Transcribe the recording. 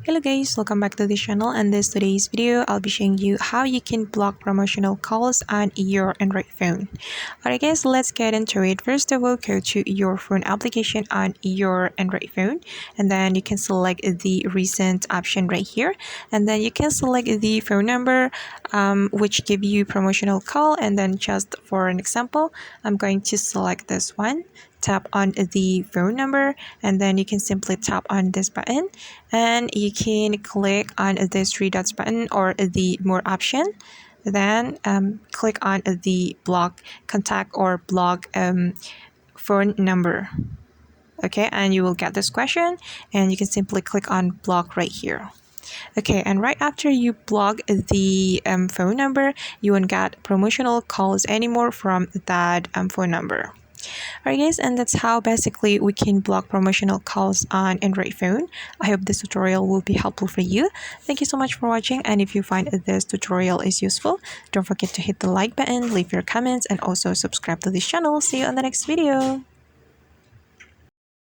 Hello guys, welcome back to the channel, and this today's video I'll be showing you how you can block promotional calls on your Android phone. Alright guys, let's get into it. First of all, go to your phone application on your Android phone, and then you can select the recent option right here, and then you can select the phone number which give you promotional call. And then just for an example, I'm going to select this one. Tap on the phone number, and then you can simply tap on this button, and you can click on this three dots button or the more option, then click on the block contact or block phone number. Okay, and you will get this question, and you can simply click on block right here. Okay, and right after you block the phone number, you won't get promotional calls anymore from that phone number. Alright guys, and that's how basically we can block promotional calls on Android phone. I hope this tutorial will be helpful for you. Thank you so much for watching, and if you find this tutorial is useful, don't forget to hit the like button, leave your comments, and also subscribe to this channel. See you on the next video.